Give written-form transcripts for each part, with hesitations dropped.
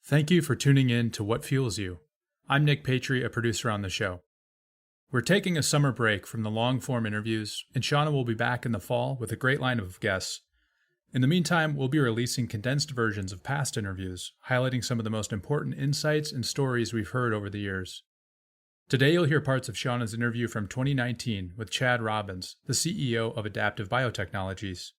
Thank you for tuning in to What Fuels You. I'm Nick Patry, a producer on the show. We're taking a summer break from the long-form interviews, and Shauna will be back in the fall with a great lineup of guests. In the meantime, we'll be releasing condensed versions of past interviews, highlighting some of the most important insights and stories we've heard over the years. Today you'll hear parts of Shauna's interview from 2019 with Chad Robbins, the CEO of Adaptive Biotechnologies.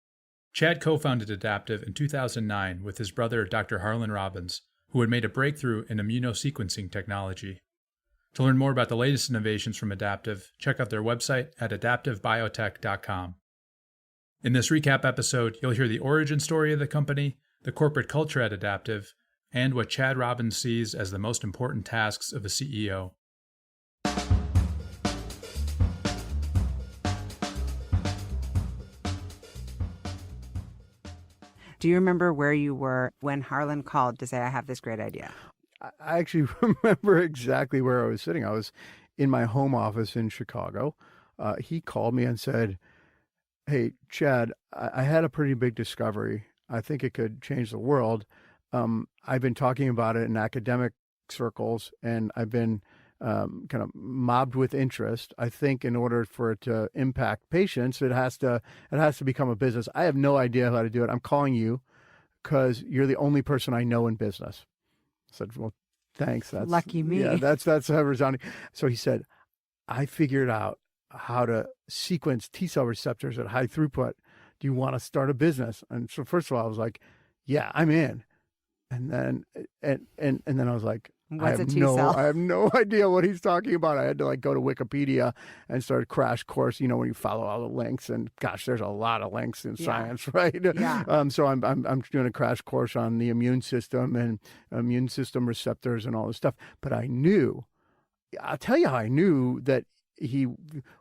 Chad co-founded Adaptive in 2009 with his brother Dr. Harlan Robbins, who had made a breakthrough in immunosequencing technology. To learn more about the latest innovations from Adaptive, check out their website at adaptivebiotech.com. In this recap episode, you'll hear the origin story of the company, the corporate culture at Adaptive, and what Chad Robbins sees as the most important tasks of a CEO. Do you remember where you were when Harlan called to say, I have this great idea? I actually remember exactly where I was sitting. I was in my home office in Chicago. He called me and said, hey, Chad, I had a pretty big discovery. I think it could change the world. I've been talking about it in academic circles, and I've been kind of mobbed with interest. I think in order for it to impact patients, it has to become a business. I have no idea how to do it. I'm calling you because you're the only person I know in business. I said, well, thanks. That's lucky me. Yeah, that's resounding. So he said, I figured out how to sequence T cell receptors at high throughput. Do you want to start a business? And so first of all, I was like, yeah, I'm in. And then then I was like, What's a T cell? I have no idea what he's talking about. I had to go to Wikipedia and start a crash course, when you follow all the links, and gosh, there's a lot of links in science, right? Yeah. So I'm doing a crash course on the immune system and immune system receptors and all this stuff. But I'll tell you how I knew that he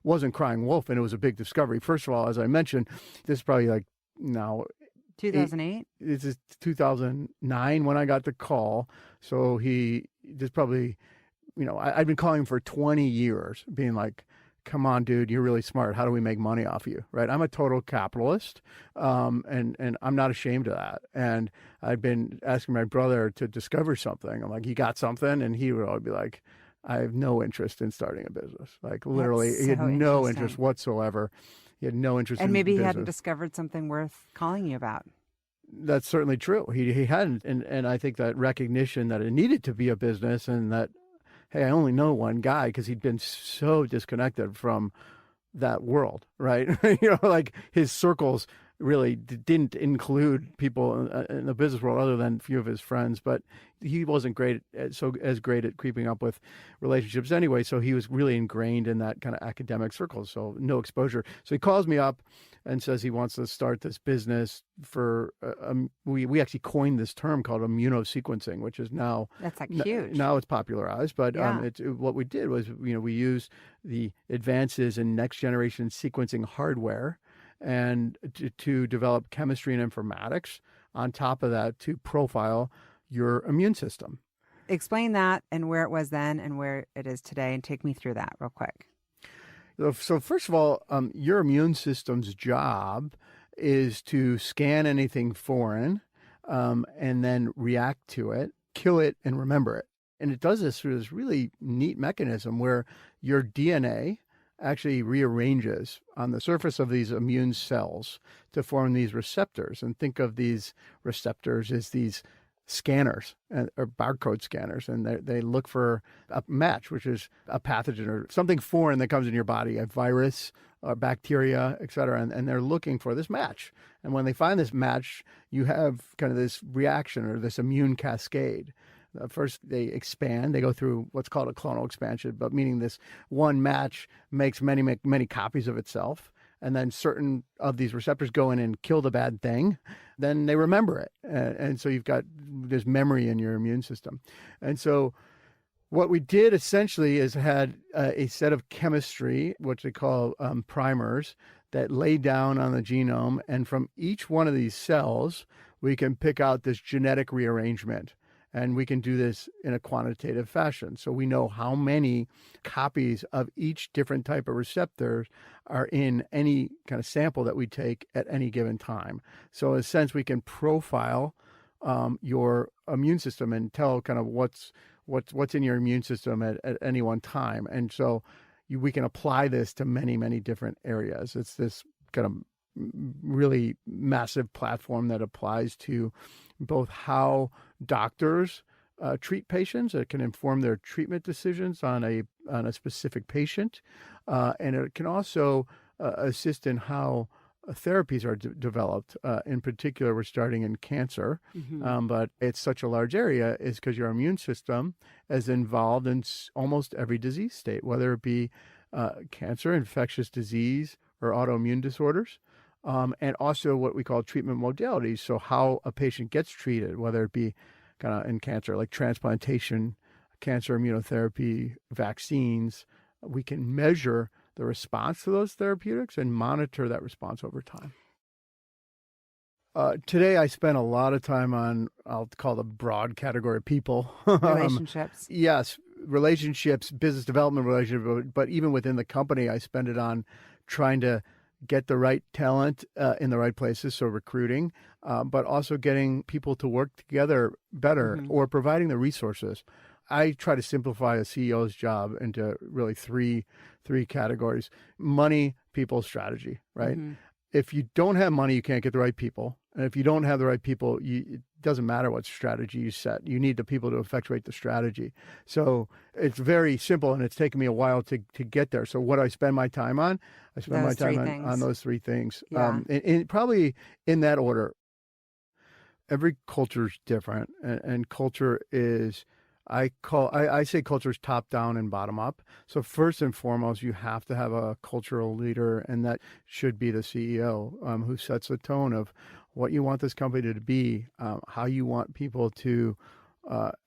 wasn't crying wolf and it was a big discovery. First of all, as I mentioned, this is probably now 2008? This is 2009 when I got the call. So there's probably, I'd been calling him for 20 years, being like, come on, dude, you're really smart. How do we make money off you? Right? I'm a total capitalist. And I'm not ashamed of that. And I'd been asking my brother to discover something. I'm like, you got something? And he would always be like, I have no interest in starting a business. Literally, he had no interest whatsoever. He had no interest and in maybe he business. hadn't discovered something worth calling you about. That's certainly true. He hadn't. And I think that recognition that it needed to be a business, and that, hey, I only know one guy, because he'd been so disconnected from that world, right? His circles really didn't include people in the business world other than a few of his friends, but he wasn't great at keeping up with relationships anyway. So he was really ingrained in that kind of academic circle. So no exposure. So he calls me up and says he wants to start this business for, we actually coined this term called immunosequencing, which is now, that's huge. Now it's popularized, but yeah. What we did was, we used the advances in next generation sequencing hardware and to develop chemistry and informatics on top of that to profile your immune system. Explain that and where it was then and where it is today, and take me through that real quick. So first of all, your immune system's job is to scan anything foreign and then react to it, kill it, and remember it. And it does this through this really neat mechanism where your DNA actually rearranges on the surface of these immune cells to form these receptors. And think of these receptors as these scanners or barcode scanners, and they look for a match, which is a pathogen or something foreign that comes in your body, a virus, or bacteria, et cetera, and they're looking for this match. And when they find this match, you have kind of this reaction or this immune cascade. First, they expand. They go through what's called a clonal expansion, but meaning this one match makes many copies of itself. And then certain of these receptors go in and kill the bad thing. Then they remember it. And so you've got this memory in your immune system. And so what we did essentially is had a set of chemistry, what they call primers, that lay down on the genome. And from each one of these cells, we can pick out this genetic rearrangement. And we can do this in a quantitative fashion. So we know how many copies of each different type of receptor are in any kind of sample that we take at any given time. So in a sense, we can profile your immune system and tell kind of what's in your immune system at any one time. And so we can apply this to many, many different areas. It's this kind of really massive platform that applies to both how doctors treat patients. It can inform their treatment decisions on a specific patient, and it can also assist in how therapies are developed. In particular, we're starting in cancer, but it's such a large area is because your immune system is involved in almost every disease state, whether it be cancer, infectious disease, or autoimmune disorders. And also what we call treatment modalities. So how a patient gets treated, whether it be kind of in cancer, like transplantation, cancer immunotherapy, vaccines, we can measure the response to those therapeutics and monitor that response over time. Today, I spent a lot of time on, I'll call the broad category of people. Relationships. Yes, relationships, business development relationships, but even within the company, I spend it on trying to get the right talent in the right places, so recruiting, but also getting people to work together better or providing the resources. I try to simplify a CEO's job into really three categories: money, people, strategy, right? If you don't have money, you can't get the right people. And if you don't have the right people, it doesn't matter what strategy you set. You need the people to effectuate the strategy. So it's very simple, and it's taken me a while to get there. So what do I spend my time on? I spend my time on those three things. Yeah. And probably in that order. Every culture is different, and culture is, I say culture is top down and bottom up. So first and foremost, you have to have a cultural leader, and that should be the CEO, who sets the tone of what you want this company to be, how you want people to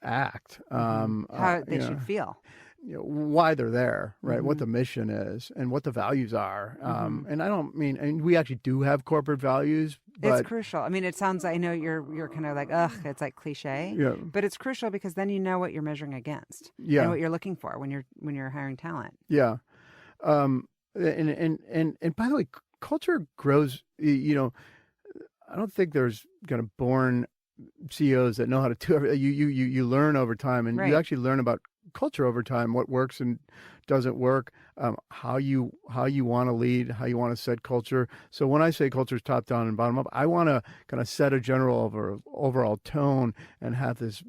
act, how they should feel. Why they're there, right? What the mission is and what the values are. And I don't mean, and we actually do have corporate values, but it's crucial. I mean, it sounds, I know you're kind of like, ugh, it's like cliche, but it's crucial because then you know what you're measuring against and what you're looking for when you're hiring talent. Yeah. And by the way, culture grows, I don't think there's kind of born CEOs that know how to do everything. You learn over time, and you actually learn about culture over time, what works and doesn't work, how you want to lead, how you want to set culture. So when I say culture is top down and bottom up, I want to kind of set a general overall tone and have this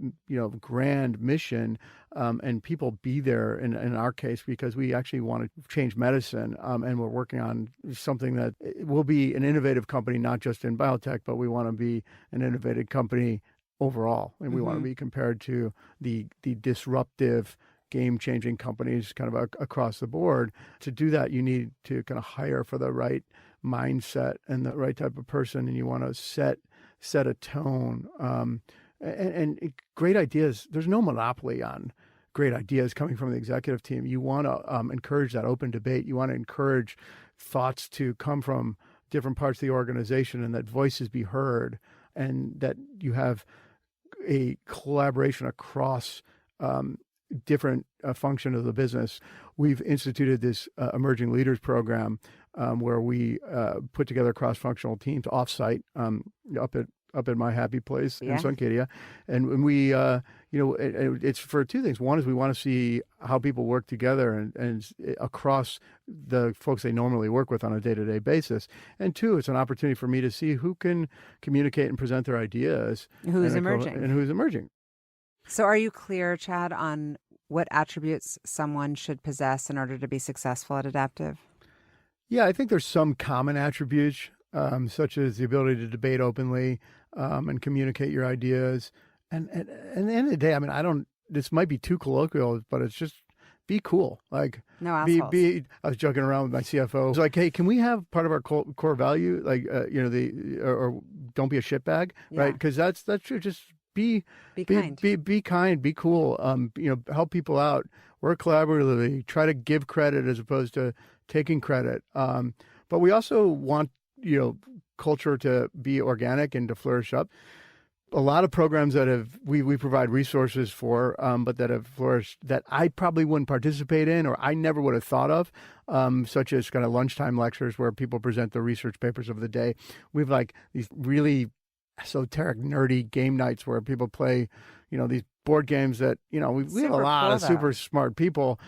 grand mission, and people be there in our case because we actually want to change medicine, and we're working on something that will be an innovative company, not just in biotech, but we want to be an innovative company overall, and we want to be compared to the disruptive, game-changing companies kind of across the board. To do that, you need to kind of hire for the right mindset and the right type of person, and you want to set a tone. And great ideas, there's no monopoly on great ideas coming from the executive team. You want to encourage that open debate. You want to encourage thoughts to come from different parts of the organization, and that voices be heard, and that you have a collaboration across different functions of the business. We've instituted this emerging leaders program where we put together cross-functional teams offsite up at my happy place in Suncadia, and we it's for two things. One is we want to see how people work together and across the folks they normally work with on a day-to-day basis, and two, it's an opportunity for me to see who can communicate and present their ideas, who's emerging. So are you clear, Chad, on what attributes someone should possess in order to be successful at Adaptive? Yeah, I think there's some common attributes, such as the ability to debate openly and communicate your ideas. And at the end of the day, I mean, this might be too colloquial, but it's just be cool. Like, no assholes. I was joking around with my CFO. It's like, hey, can we have part of our core value, like, or don't be a shitbag, right? Because that's true. Just be kind, be cool. Help people out, work collaboratively, try to give credit as opposed to taking credit. But we also want, culture to be organic and to flourish up. A lot of programs that we provide resources for, but that have flourished that I probably wouldn't participate in, or I never would have thought of, such as kind of lunchtime lectures where people present the research papers of the day. We've like these really esoteric, nerdy game nights where people play, these board games that, we have a lot of super smart people.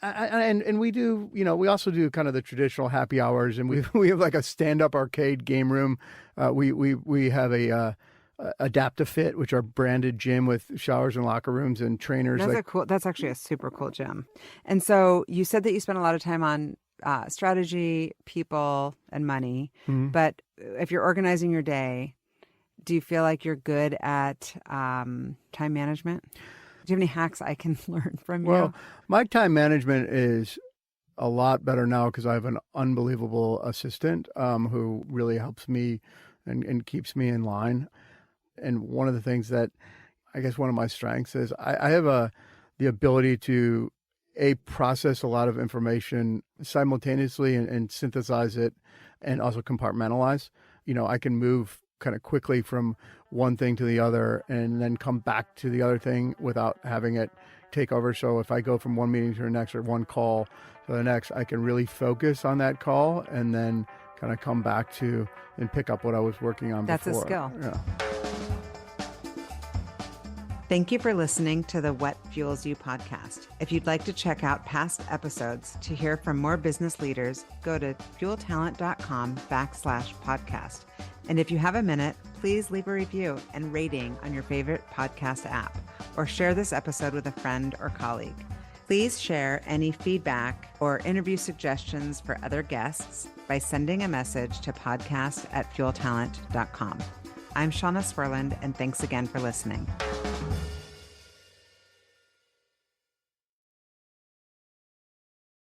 And we do, we also do kind of the traditional happy hours, and we have like a stand-up arcade game room. We have a Adaptive Fit, which are branded gym with showers and locker rooms and trainers. That's actually a super cool gym. And so you said that you spend a lot of time on strategy, people, and money. Mm-hmm. But if you're organizing your day, do you feel like you're good at time management? Do you have any hacks I can learn from you? Well, my time management is a lot better now because I have an unbelievable assistant who really helps me and keeps me in line. And one of the things that I guess one of my strengths is I have the ability to process a lot of information simultaneously and synthesize it and also compartmentalize. I can move kind of quickly from one thing to the other and then come back to the other thing without having it take over. So if I go from one meeting to the next or one call to the next, I can really focus on that call and then kind of come back to and pick up what I was working on before. That's a skill. Yeah. Thank you for listening to the What Fuels You podcast. If you'd like to check out past episodes to hear from more business leaders, go to fueltalent.com/podcast. And if you have a minute, please leave a review and rating on your favorite podcast app, or share this episode with a friend or colleague. Please share any feedback or interview suggestions for other guests by sending a message to podcast@fueltalent.com. I'm Shauna Swerland, and thanks again for listening.